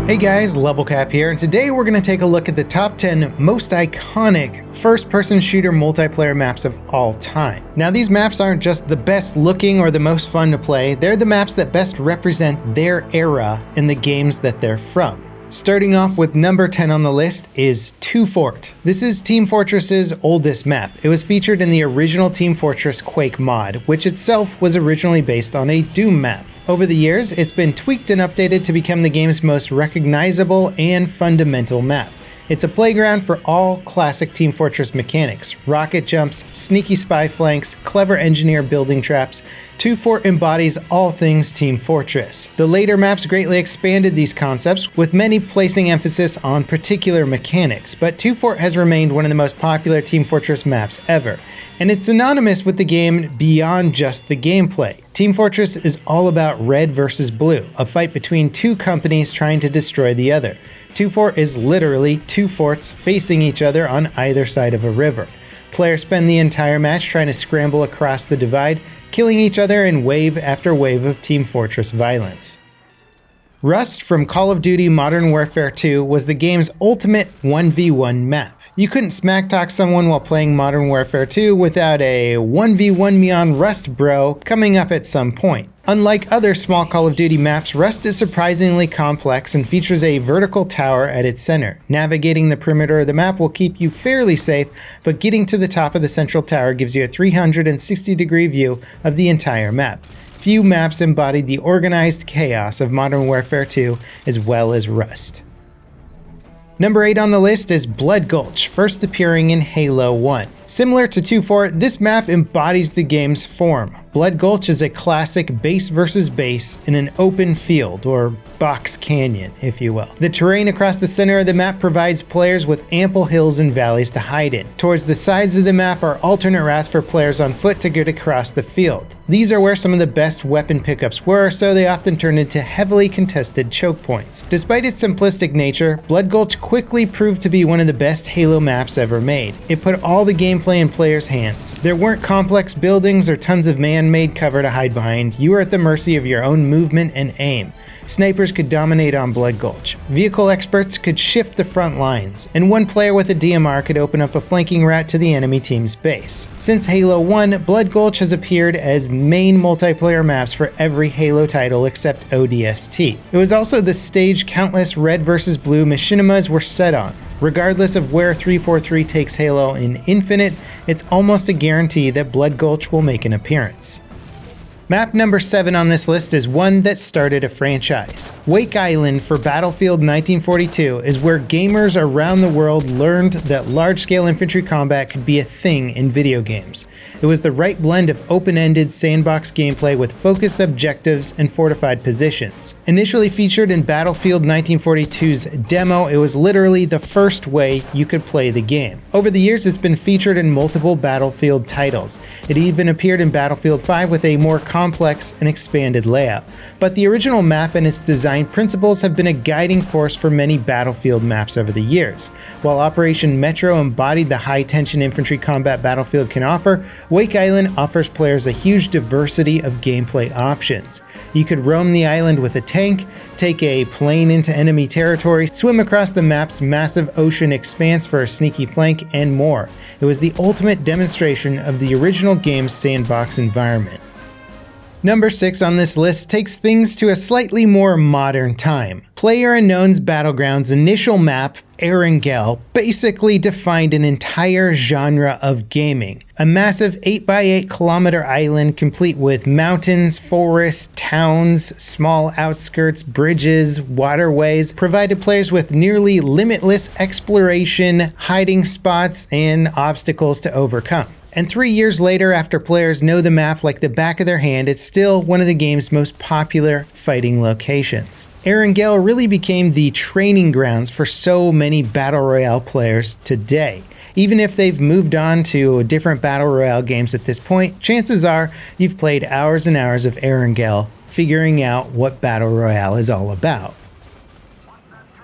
Hey guys, LevelCap here, and today we're going to take a look at the top 10 most iconic first-person shooter multiplayer maps of all time. Now these maps aren't just the best looking or the most fun to play, they're the maps that best represent their era in the games that they're from. Starting off with number 10 on the list is 2 Fort. This is Team Fortress's oldest map. It was featured in the original Team Fortress Quake mod, which itself was originally based on a Doom map. Over the years, it's been tweaked and updated to become the game's most recognizable and fundamental map. It's a playground for all classic Team Fortress mechanics: rocket jumps, sneaky spy flanks, clever engineer building traps. 2 Fort embodies all things Team Fortress. The later maps greatly expanded these concepts, with many placing emphasis on particular mechanics, but 2 Fort has remained one of the most popular Team Fortress maps ever, and it's synonymous with the game beyond just the gameplay. Team Fortress is all about red versus blue, a fight between two companies trying to destroy the other. 2 Fort is literally two forts facing each other on either side of a river. Players spend the entire match trying to scramble across the divide, killing each other in wave after wave of Team Fortress violence. Rust from Call of Duty Modern Warfare 2 was the game's ultimate 1v1 map. You couldn't smack talk someone while playing Modern Warfare 2 without a 1v1 me on Rust bro coming up at some point. Unlike other small Call of Duty maps, Rust is surprisingly complex and features a vertical tower at its center. Navigating the perimeter of the map will keep you fairly safe, but getting to the top of the central tower gives you a 360-degree view of the entire map. Few maps embodied the organized chaos of Modern Warfare 2 as well as Rust. Number 8 on the list is Blood Gulch, first appearing in Halo 1. Similar to 2 Fort, this map embodies the game's form. Blood Gulch is a classic base versus base in an open field, or box canyon, if you will. The terrain across the center of the map provides players with ample hills and valleys to hide in. Towards the sides of the map are alternate routes for players on foot to get across the field. These are where some of the best weapon pickups were, so they often turned into heavily contested choke points. Despite its simplistic nature, Blood Gulch quickly proved to be one of the best Halo maps ever made. It put all the gameplay in players' hands. There weren't complex buildings or tons of man-made cover to hide behind. You were at the mercy of your own movement and aim. Snipers could dominate on Blood Gulch. Vehicle experts could shift the front lines, and one player with a DMR could open up a flanking route to the enemy team's base. Since Halo 1, Blood Gulch has appeared as main multiplayer maps for every Halo title except ODST. It was also the stage countless red versus blue machinimas were set on. Regardless of where 343 takes Halo in Infinite, it's almost a guarantee that Blood Gulch will make an appearance. Map number 7 on this list is one that started a franchise. Wake Island for Battlefield 1942 is where gamers around the world learned that large-scale infantry combat could be a thing in video games. It was the right blend of open-ended sandbox gameplay with focused objectives and fortified positions. Initially featured in Battlefield 1942's demo, it was literally the first way you could play the game. Over the years, it's been featured in multiple Battlefield titles. It even appeared in Battlefield 5 with a more complex and expanded layout. But the original map and its design principles have been a guiding force for many Battlefield maps over the years. While Operation Metro embodied the high-tension infantry combat Battlefield can offer, Wake Island offers players a huge diversity of gameplay options. You could roam the island with a tank, take a plane into enemy territory, swim across the map's massive ocean expanse for a sneaky flank, and more. It was the ultimate demonstration of the original game's sandbox environment. Number 6 on this list takes things to a slightly more modern time. PlayerUnkown's Battlegrounds' initial map, ERANGEL, basically defined an entire genre of gaming. A massive 8x8 kilometer island complete with mountains, forests, towns, small outskirts, bridges, waterways, provided players with nearly limitless exploration, hiding spots, and obstacles to overcome. And 3 years later, after players know the map like the back of their hand, it's still one of the game's most popular fighting locations. ERANGEL really became the training grounds for so many Battle Royale players today. Even if they've moved on to different Battle Royale games at this point, chances are you've played hours and hours of ERANGEL figuring out what Battle Royale is all about.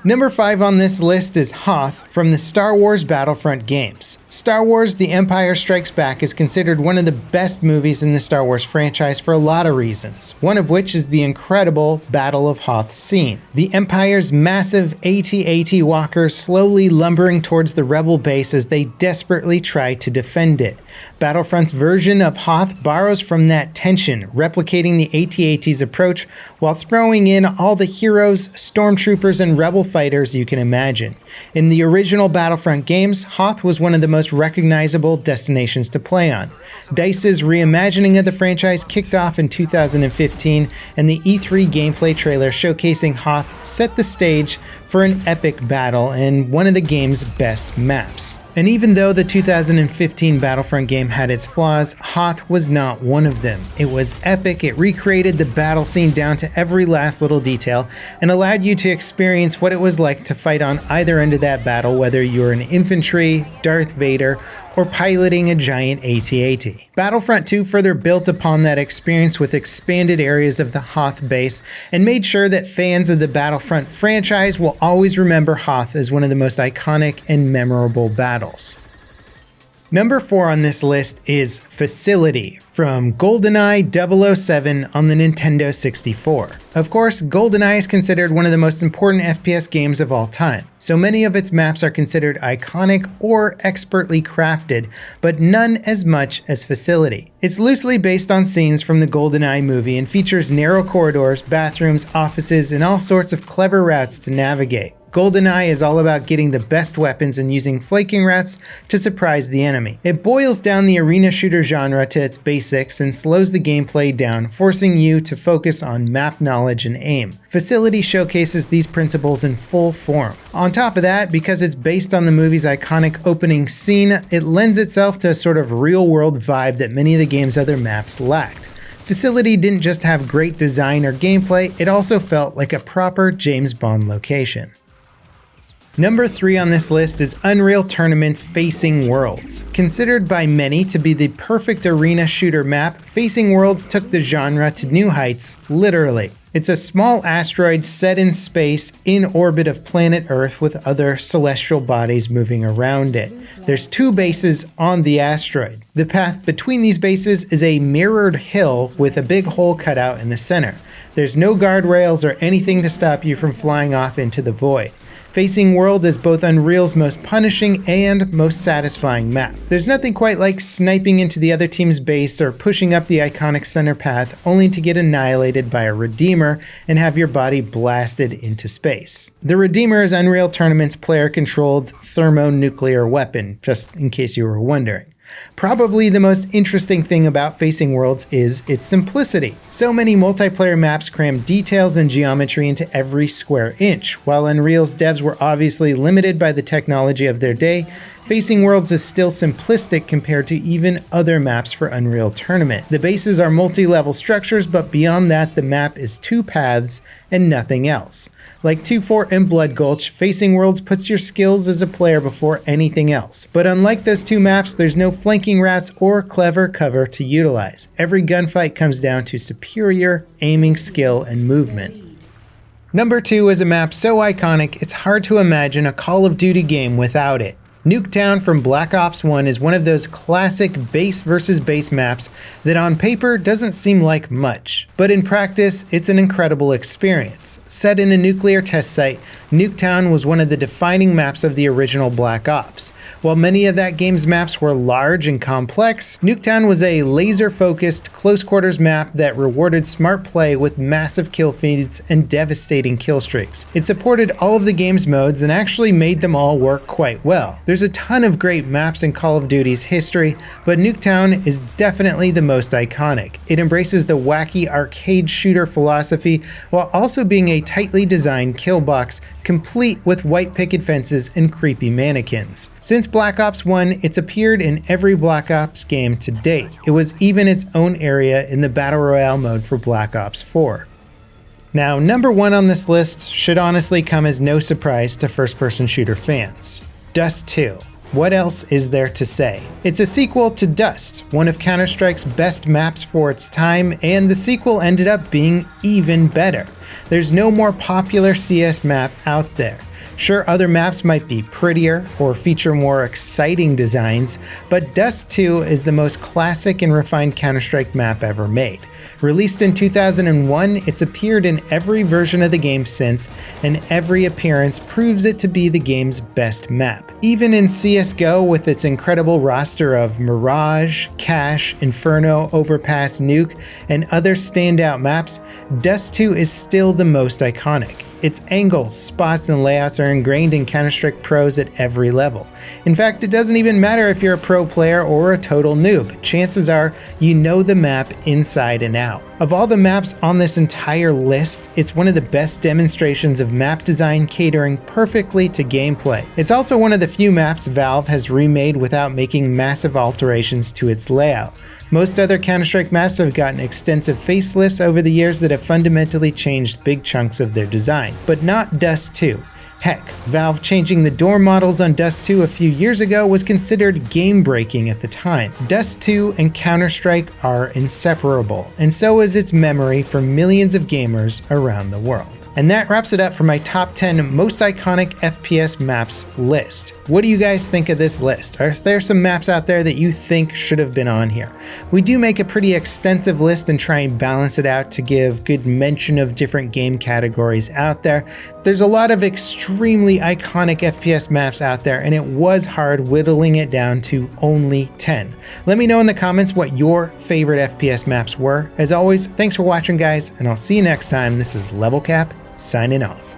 Number 5 on this list is HOTH from the Star Wars Battlefront games. Star Wars: The Empire Strikes Back is considered one of the best movies in the Star Wars franchise for a lot of reasons, one of which is the incredible Battle of Hoth scene. The Empire's massive AT-AT walkers slowly lumbering towards the Rebel base as they desperately try to defend it. Battlefront's version of Hoth borrows from that tension, replicating the AT-AT's approach while throwing in all the heroes, stormtroopers, and rebel fighters you can imagine. In the original Battlefront games, Hoth was one of the most recognizable destinations to play on. DICE's reimagining of the franchise kicked off in 2015, and the E3 gameplay trailer showcasing Hoth set the stage for an epic battle and one of the game's best maps. And even though the 2015 Battlefront game had its flaws, Hoth was not one of them. It was epic, it recreated the battle scene down to every last little detail, and allowed you to experience what it was like to fight on either end of that battle, whether you were an infantry, Darth Vader, or piloting a giant AT-AT. Battlefront 2 further built upon that experience with expanded areas of the Hoth base and made sure that fans of the Battlefront franchise will always remember Hoth as one of the most iconic and memorable battles. Number 4 on this list is Facility from GoldenEye 007 on the Nintendo 64. Of course, GoldenEye is considered one of the most important FPS games of all time, so many of its maps are considered iconic or expertly crafted, but none as much as Facility. It's loosely based on scenes from the GoldenEye movie and features narrow corridors, bathrooms, offices, and all sorts of clever routes to navigate. GoldenEye is all about getting the best weapons and using flanking routes to surprise the enemy. It boils down the arena shooter genre to its basics and slows the gameplay down, forcing you to focus on map knowledge and aim. Facility showcases these principles in full form. On top of that, because it's based on the movie's iconic opening scene, it lends itself to a sort of real-world vibe that many of the game's other maps lacked. Facility didn't just have great design or gameplay, it also felt like a proper James Bond location. Number 3 on this list is Unreal Tournament's Facing Worlds. Considered by many to be the perfect arena shooter map, Facing Worlds took the genre to new heights, literally. It's a small asteroid set in space in orbit of planet Earth with other celestial bodies moving around it. There's 2 bases on the asteroid. The path between these bases is a mirrored hill with a big hole cut out in the center. There's no guardrails or anything to stop you from flying off into the void. Facing World is both Unreal's most punishing and most satisfying map. There's nothing quite like sniping into the other team's base or pushing up the iconic center path only to get annihilated by a Redeemer and have your body blasted into space. The Redeemer is Unreal Tournament's player-controlled thermonuclear weapon, just in case you were wondering. Probably the most interesting thing about Facing Worlds is its simplicity. So many multiplayer maps cram details and geometry into every square inch. While Unreal's devs were obviously limited by the technology of their day, Facing Worlds is still simplistic compared to even other maps for Unreal Tournament. The bases are multi-level structures, but beyond that, the map is 2 paths and nothing else. Like 2-4 and Blood Gulch, Facing Worlds puts your skills as a player before anything else. But unlike those 2 maps, there's no flanking routes or clever cover to utilize. Every gunfight comes down to superior aiming skill and movement. Number 2 is a map so iconic, it's hard to imagine a Call of Duty game without it. NUKETOWN from Black Ops 1 is one of those classic base versus base maps that on paper doesn't seem like much, but in practice it's an incredible experience. Set in a nuclear test site, NUKETOWN was one of the defining maps of the original Black Ops. While many of that game's maps were large and complex, NUKETOWN was a laser-focused, close-quarters map that rewarded smart play with massive kill feeds and devastating kill streaks. It supported all of the game's modes and actually made them all work quite well. There's a ton of great maps in Call of Duty's history, but NUKETOWN is definitely the most iconic. It embraces the wacky arcade shooter philosophy while also being a tightly designed kill box, complete with white picket fences and creepy mannequins. Since Black Ops 1, it's appeared in every Black Ops game to date. It was even its own area in the Battle Royale mode for Black Ops 4. Now, number 1 on this list should honestly come as no surprise to first-person shooter fans. Dust 2. What else is there to say? It's a sequel to Dust, one of Counter-Strike's best maps for its time, and the sequel ended up being even better. There's no more popular CS map out there. Sure, other maps might be prettier or feature more exciting designs, but Dust 2 is the most classic and refined Counter-Strike map ever made. Released in 2001, it's appeared in every version of the game since, and every appearance proves it to be the game's best map. Even in CSGO, with its incredible roster of Mirage, Cache, Inferno, Overpass, Nuke, and other standout maps, Dust 2 is still the most iconic. Its angles, spots, and layouts are ingrained in Counter-Strike pros at every level. In fact, it doesn't even matter if you're a pro player or a total noob. Chances are you know the map inside and out. Of all the maps on this entire list, it's one of the best demonstrations of map design catering perfectly to gameplay. It's also one of the few maps Valve has remade without making massive alterations to its layout. Most other Counter-Strike maps have gotten extensive facelifts over the years that have fundamentally changed big chunks of their design, but not Dust 2. Heck, Valve changing the door models on Dust 2 a few years ago was considered game-breaking at the time. Dust 2 and Counter-Strike are inseparable, and so is its memory for millions of gamers around the world. And that wraps it up for my top 10 most iconic FPS maps list. What do you guys think of this list? Are there some maps out there that you think should have been on here? We do make a pretty extensive list and try and balance it out to give good mention of different game categories out there. There's a lot of extremely iconic FPS maps out there, and it was hard whittling it down to only 10. Let me know in the comments what your favorite FPS maps were. As always, thanks for watching, guys, and I'll see you next time. This is LevelCap signing off.